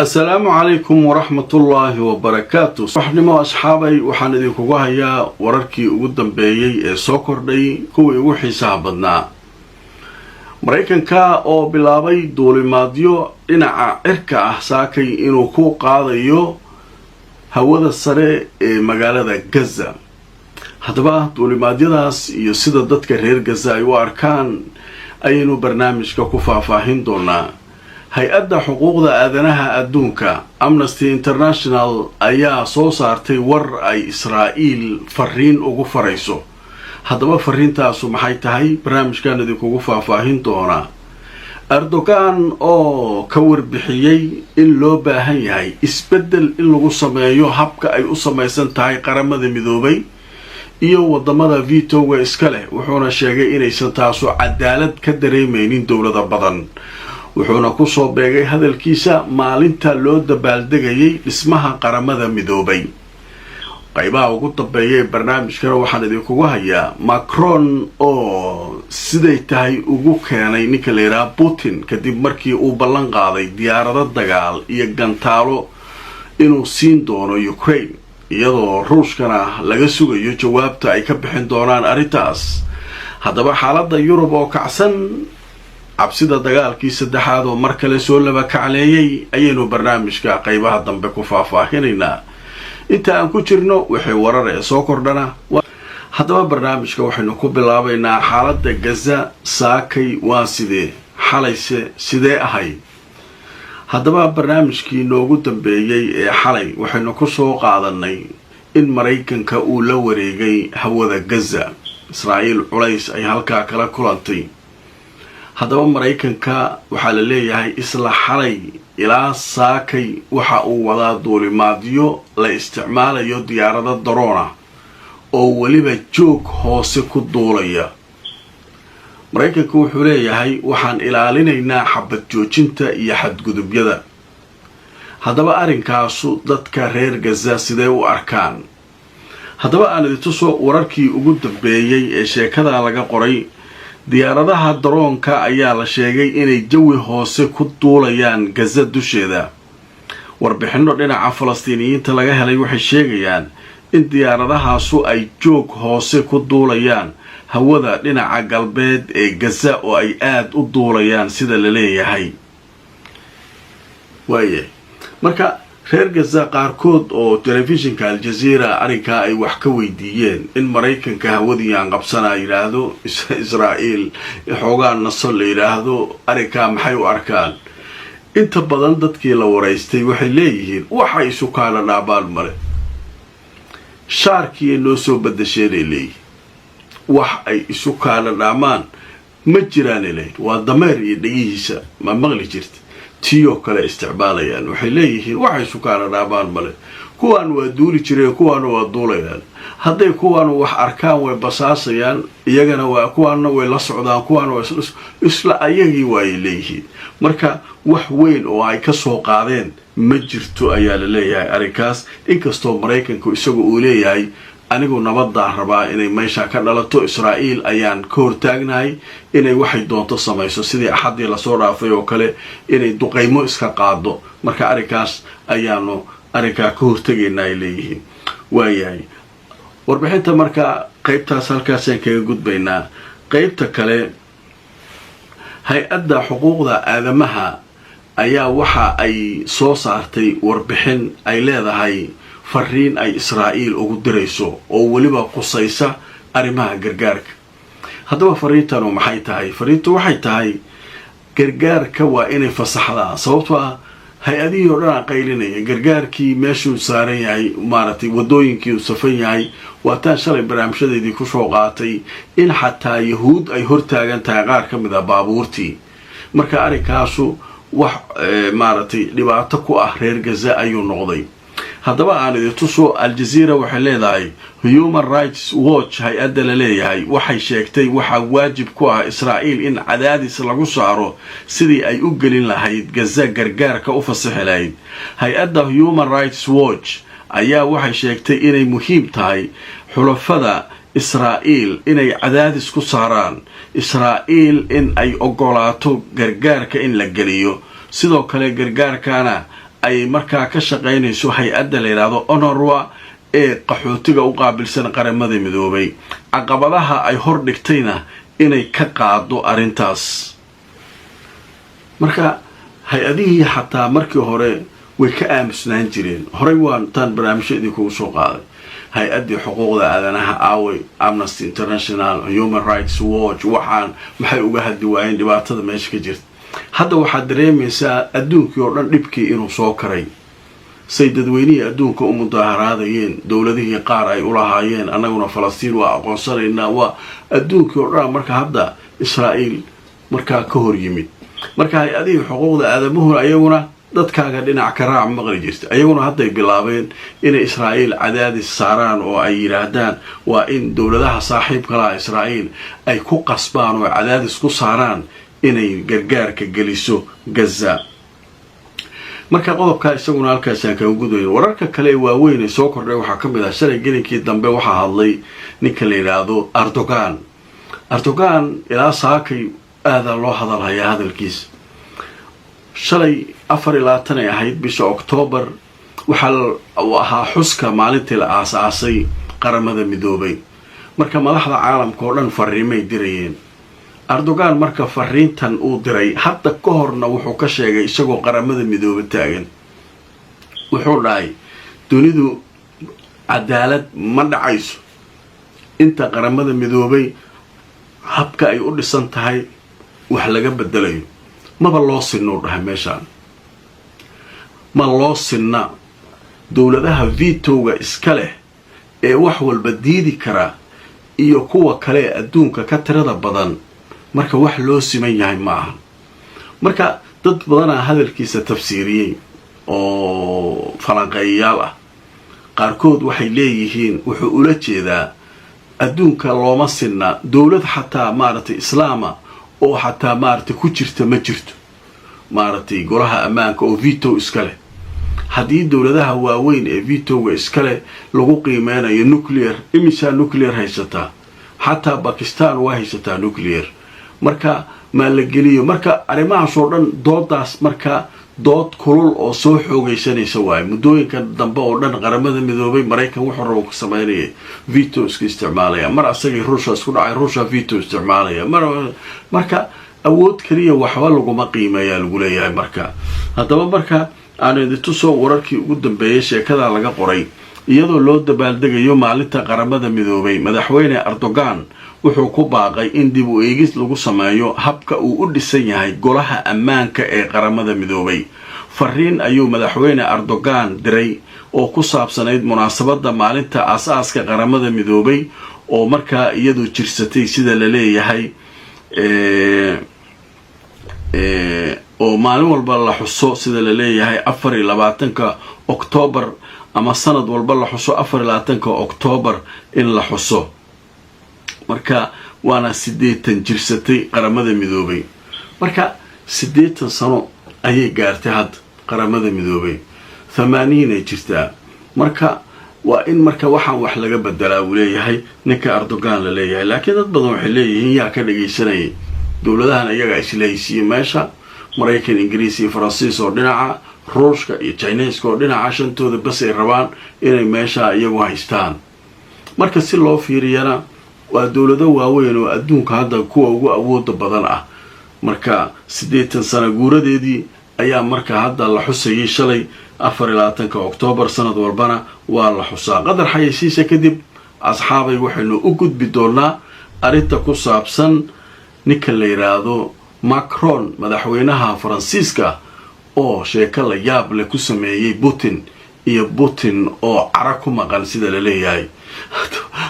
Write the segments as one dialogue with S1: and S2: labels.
S1: السلام عليكم ورحمة الله وبركاته. صحنما أصحابي وحان إذنكو هيا وراركي ugu dambeeyay soo kordhay kuwii ugu xiisaha badnaa. Mareykanka oo bilaabay duulimaadyo dhinaca cirka ah saakay inuu ku qaadayo hawada sare ee magaalada Gaza. Haddaba duulimaadyadaas iyo sida dadka reer Gaza ay u arkaan ayaynu barnaamijka ku faahfaahin doonaa. hay-adda xuquuqda aadanaha adduunka Amnesty International ayaa soo saartay war ay Israa'iil fariin ugu farayso. haddaba fariintaasu maxay tahay? barnaamijkan idinkugu faahfaahin doonaa. Erdogan oo ka warbixiyay in loo baahan yahay isbeddel in lagu sameeyo habka ay u samaysan tahay qaramada midoobay iyo wadamada veto-ga iska leh, wuxuuna sheegay inaysan taasu cadaalad ka dareemaynin dowlada badan. wuxuuna ku soo beegay hadalkiisa maalinta loo dabaaldegayay dhismaha qaramada midoobay. qaybaha ugu dambeeyay barnaamijkana waxaan idinkugu hayaa Macron oo siday tahay ugu keenay ninka la yiraahdo Putin kadib markii uu ballan qaaday diyaarado dagaal iyo gantaalo inuu siin doono Ukraine, iyadoo Ruushkana laga sugayo jawaabta ay ka bixin doonaan arrintaas. haddaba xaaladda Yurub oo kacsan, cabsida dagaalkii saddexaad oo mar kale soo laba kacleeyay ayaynu barnaamijka qaybaha dambe ku faahfaahinaynaa. inta aan ku jirno waxay warar ee soo kordhana. haddaba barnaamijka waxaynu ku bilaabaynaa xaaladda Gaza saakay waa sidee, xalayse sidee ahay. haddaba barnaamijkii noogu dambeeyay ee xalay waxaynu ku soo qaadanay in Mareykanka uu la wareegay hawada Gaza. Israa'iil culays ay halkaa kala kulantay. haddaba Mareykanka waxaa la leeyahay isla xalay ilaa saakay waxa uu wadaa duulimaadyo la isticmaalayo diyaarado daroona oo weliba joog hoose ku duulaya. Mareykanka wuxuu leeyahay waxaan ilaalinaynaa xabad joojinta iyo xadgudubyada. haddaba arrinkaasu dadka reer Gaza sidee u arkaan? haddaba aan idin tuso wararkii ugu dambeeyay ee sheekada laga qoray. diyaaradaha daroonka ayaa la sheegay inay jawi hoose ku duulayaan Gaza dusheeda. warbixino dhinaca Falastiiniyiinta laga helay waxay sheegayaan in diyaaradahaasu ay joog hoose ku duulayaan hawada dhinaca galbeed ee Gaza oo ay aad u duulayaan sida la leeyahay. marka reer Gaza qaarkood oo telefishinka Al Jazeera arrinka ay wax ka weydiiyeen in Mareykanka hawadiyaan qabsanaa yiraahdo Israa'iil xoogaan nasol la yiraahdo arrinka maxay u arkaan. inta badan dadkii la wareystay waxay leeyihiin waxa isu kaala dhaabaan male, shaarkii noo soo badasheen leeyihiin, wax ay isu kaala dhaamaan ma jiraan leeyihiin. waa dameer iyo dhagihiisa ma maqli jirta tiyo kale isticmaalayaan. waxay leeyihiin waxa isu kaala dhaabaan male, kuwaan waa duuli jireen kuwaana waa duulayaan. hadday kuwaan wax arkaan way basaasayaan, iyagana waa kuwaana way la socdaan, kuwaana waa isla ayagii waay leeyihiin. marka wax weyn oo ay ka soo qaadeen ma jirto ayaa la leeyahay arrinkaas. inkastoo Mareykanku isagu uu leeyahay anigu nabadaan rabaa inay meesha ka dhalato, Israa'iil ayaan ka hortaagnahay inay waxay doonto samayso, sidii axadii lasoo dhaafay oo kale inay duqaymo iska qaado. marka arrinkaas ayaanu arrinkaa ka hortagaynaa ay leeyihiin. waayahay warbixinta marka qaybtaas halkaasaan kaga gudbaynaa. qaybta kale, hay-adda xuquuqda aadamaha ayaa waxa ay soo saartay warbixin ay leedahay fariin ay Israa'iil ugu dirayso oo weliba qusaysa arrimaha gargaarka. haddaba fariintanu maxay tahay? fariintu waxay tahay gargaarka waa inay fasaxdaa. sababtoo ah hay-adihii oo dhan qaylinaya gargaarkii meeshuu saaran yahay, maaragtay wadooyinkii uu safan yahay. waataan shalay barnaamijyadeedii ku soo qaatay in xataa yahuud ay hortaagan tahay qaar ka mid ah baabuurtii. marka arrinkaasu wax maaragtay dhibaato ku ah reer Gaza ayuu noqday. haddaba aan idin tuso. Al Jazeera waxay leedahay Human Rights Watch hay-adda la leeyahay waxay sheegtay waxaa waajib ku ah Israa'iil in cadaadis lagu saaro sidii ay u gelin lahayd Gaza gargaarka u fasaxi lahayd. hay-adda Human Rights Watch ayaa waxay sheegtay inay muhiim tahay xulafada Israa'iil inay cadaadis ku saaraan Israa'iil in ay ogolaato gargaarka in la geliyo. sidoo kale gargaarkana ay markaa ka shaqaynayso hay-adda la yidhaahdo onorwa ee qaxootiga u qaabilsan qaramada midoobay caqabadaha ay hor dhigtayna inay ka qaado arrintaas. marka hay-adihii xataa markii hore way ka aamusnaan jireen. horey waan taan barnaamijyo idinkugu soo qaaday hay-addii xuquuqda aadanaha aaway Amnesty International, Human Rights Watch, waxaan maxay uga hadli waayeen dhibaatada meesha ka jirta. hadda waxaad dareemaysaa adduunkii oo dhan dhibkii inuu soo karay, say dadweynihii adduunka u mudaaharaadayeen, dowladihii qaar ay u lahaayeen annaguna Falastiin waa aqoonsanaynaa, waa adduunkii oo dhan marka hadda Israa'iil markaa ka hor yimid. marka hay-adihii xuquuqda aadamuhu ayaguna dadkaaga dhinac ka raac maqli jirta, ayaguna hadday bilaabeen inay Israa'iil cadaadis saaraan oo ay yidhaahdaan waa in dowladaha saaxiibka laha Israa'iil ay ku qasbaan oo cadaadis ku saaraan inay gargaarka geliso Gaza. marka qodobka isaguna halkaasaan kaga gudbayo. wararka kale waaweyn ee soo kordhay waxaa ka mid ah shalay gelinkii dambe waxaa hadlay ninka la yidhaahdo Erdogan ilaa saakay aadaa loo hadalhayaa hadalkiisa. shalay 24 ay ahayd bisha Oktoobar waxaa uu ahaa xuska maalintii la aasaasay qaramada midoobay. marka madaxda caalamka oo dhan fariimay dirayeen. Erdogan marka fariintan uu diray hadda ka horna wuxuu ka sheegay isagoo qaramada midoobay taagan, wuxuu dhahay dunidu cadaalad ma dhacayso inta qaramada midoobay habka ay u dhisan tahay wax laga bedelayo. maba loo sinno dhahay meeshaan, ma loo sinna. dowladaha vetoga iska leh ee wax walba diidi kara iyo kuwa kale adduunka ka tirada badan marka wax loo siman yahay ma aha. marka dad badanaa hadalkiisa tafsiiriyey oo falanqeeyayaal ah. qaarkood waxay leeyihiin wuxuu ula jeedaa adduunka looma sinna, dowlad xataa maaragtay islaama oo xataa maaragtay ku jirta ma jirto maaragtay golaha ammaanka oo veto iska leh. haddii dowladaha waaweyn ee vetoga iska leh lagu qiimeynayo nuclear, imisaa nuclear haysataa, xataa Pakistan waa haysataa nuclear. marka ma la geliyo marka arrimahaas oo dhan doodaas marka dood kulul oo soo xoogaysanaysa waaye. muddooyinka dambe oo dhan qaramada midoobay Maraykan wuxuu rabo ka sameynayay veto iska isticmaalaya, mar asagii Russia isku dhacay, Russia veto isticmaalaya, marka awood kaliya waxba laguma qiimeeyaa lagu leeyahay. marka haddaba marka aan idintusoo wararkii ugu dambeeyay sheekada laga qoray iyadoo loo dabaaldegayo maalinta qaramada midoobay. madaxweyne Erdogan wuxuu ku baaqay in dib u eegis lagu sameeyo habka uu u dhisan yahay golaha ammaanka ee qaramada midoobay. fariin ayuu madaxweyne Erdogan diray oo ku saabsanayd munaasabada maalinta aasaaska qaramada midoobay oo markaa iyadu jirsatay sida la leeyahay oo maalin walba la xuso sida la leeyahay 24 Oktoobar ama sanad walba la xuso 24 Oktoobar in la xuso. marka waana 80 jirsatay qaramada midoobay. marka 80 sano ayay gaartay had qaramada midoobay, 80 ay jirtaa. marka waa in marka waxaan wax laga bedelaa uu leeyahay ninka Erdogan la leeyahay. laakiin dad badan waxay leeyihiin yaa ka dhageysanayay dowladahan iyaga isleeysiin meesha Maraykan, Ingiriis iyo Faransiis oo dhinaca, Ruushka iyo Chinese oo dhinaca, shantooda bas ay rabaan inay meesha iyagu haystaan. marka si loo fiiriyana waa dowlado waaweyn oo adduunka hadda kuwa ugu awooda badan ah. marka 80 sano guuradeedii ayaa marka hadda la xusayay shalay 24 Oktoobar sanad walbana waa la xusaa. qadar xayeysiisa kadib asxaabay waxaynu u gudbi doonaa arinta ku saabsan ninka la yiraahdo Macron, madaxweynaha Faransiiska oo sheeko la yaab leh ku sameeyay Putin oo cara ku maqan sida la leeyahay.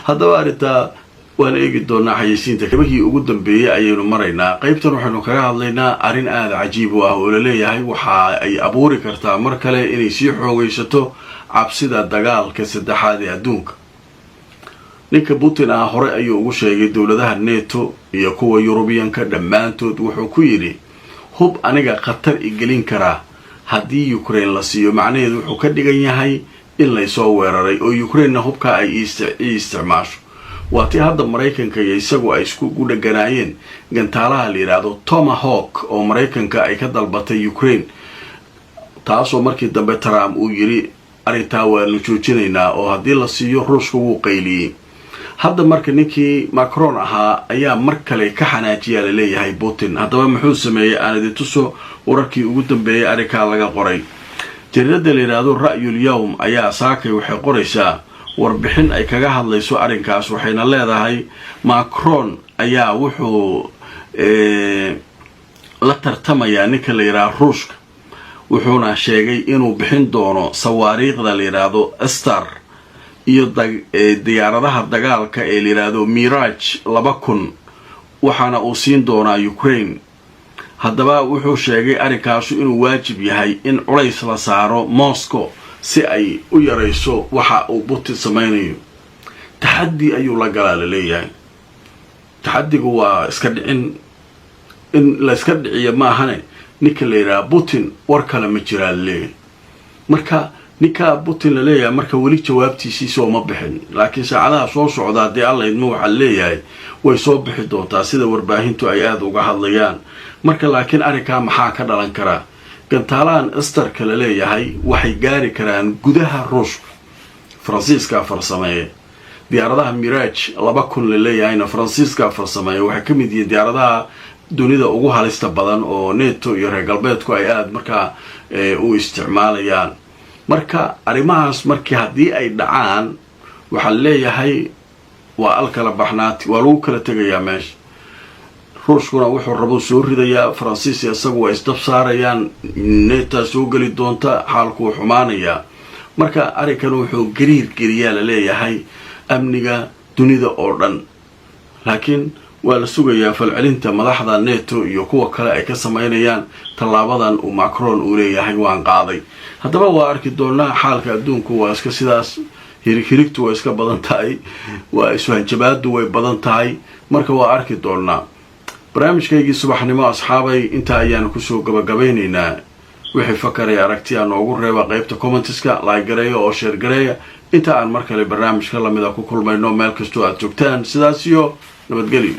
S1: haddaba arinta waan eegi doonaa xayeysiinta kabahii ugu dambeeyay ayaynu maraynaa. qaybtan waxaynu kaga hadlaynaa arrin aad cajiib ah oo la leeyahay waxa ay abuuri kartaa mar kale inay sii xoogaysato cabsida dagaalka saddexaad ee adduunka. ninka Putin hore ayuu ugu sheegay dowladaha NATO iyo kuwa Yurubiyanka dhammaantood wuxuu ku yiri hub aniga khatar igelin kara haddii Ukraine la siiyo. macnaheedu wuxuu ka dhigan yahay in la soo weeraray oo Ukraine hubka ay isticmaasho. waatii hadda Maraykanka iyo isagu ay isku dhaganaayeen gantaalaha la yiraahdo Tomahawk oo Maraykanka ay ka dalbatay Ukraine. taasoo markii dambe Trump uu yiri arintaa waanu joojinaynaa oo haddii la siiyo Ruushka wuu qayliyey. hadda marka ninkii Macron ahaa ayaa mar kale ka xanaajiya la leeyahay Putin. haddaba muxuu sameeyay aan idin tuso wararkii ugu dambeeyay arinkaa laga qoray. jaridada la yiraahdo Ra'yul Yawm ayaa saakay waxay qoraysaa warbixin ay kaga hadlayso arinkaas, waxayna leedahay Macron ayaa wuxuu la tartamaya ninka la yiraahdo Ruushka, wuxuuna sheegay inuu bixin doono sawaariiqda la yiraahdo Star iyo diyaaradaha dagaalka ee la yiraahdo Mirage 2000, waxaana uu siin doonaa Ukraine. haddaba wuxuu sheegay arinkaas inuu waajib yahay in culays la saaro Moscow si ay u yareyso waxa uu Putin samaynayo. taxaddi ayuu la galaa la leeyahay. taxaddigu waa iska dhicin in la iska dhiciyo ma ahane ninka la yiraahdo Putin war kale ma jiraa leeyahay. marka ninka Putin la leeyahay marka wali jawaabtiisii soo ma bixin, laakiin saacadaha soo socda hadii alla idmo waxa leeyahay way soo bixi doontaa sida warbaahintu ay aad uga hadlayaan. marka laakiin arinka maxaa ka dhalan kara? gantaalahan Star kala leeyahay waxay gaari karaan gudaha Ruushka. Faransiiska farsameeyay diyaaradaha Mirage 2000 la leeyahayna Faransiiska farsameeyay waxay ka mid yihiin diyaaradaha dunida ugu halista badan oo NATO iyo reer galbeedku ay aad markaa u isticmaalayaan. marka arimahaas markii hadii ay dhacaan waxa leeyahay waa alkala baxnaati, waa lagu kala tagayaa meesha. Ruushkuna wuxuu rabo soo ridayaa, Faransiis isagu way isdab saarayaan, NATO soo gali doonta, xaalku xumaanaya. marka arinkan wuxuu gariir la leeyahay amniga dunida oo dhan. laakiin waa la sugayaa falcelinta madaxda NATO iyo kuwa kale ay ka sameynayaan talaabadan uu Macron uu leeyahay waan qaaday. haddaba waa arki doonaa xaalka adduunku waa iska sidaas, hirigtu waa iska badan tahay, waa iswaanjabaadu way badan tahay. marka waa arki doonaa. barnaamijkaygii subaxnimo asxaabay inta ayaan ku soo gabagabeynaynaa. wixii fakaray aragtiya noogu reeba qaybta commentiska, like gareeyo oo share gareeya. inta aan mar kale barnaamijka lamida ku kulmayno meel kastoo aad joogtaan, sidaas iyo nabadgelyo.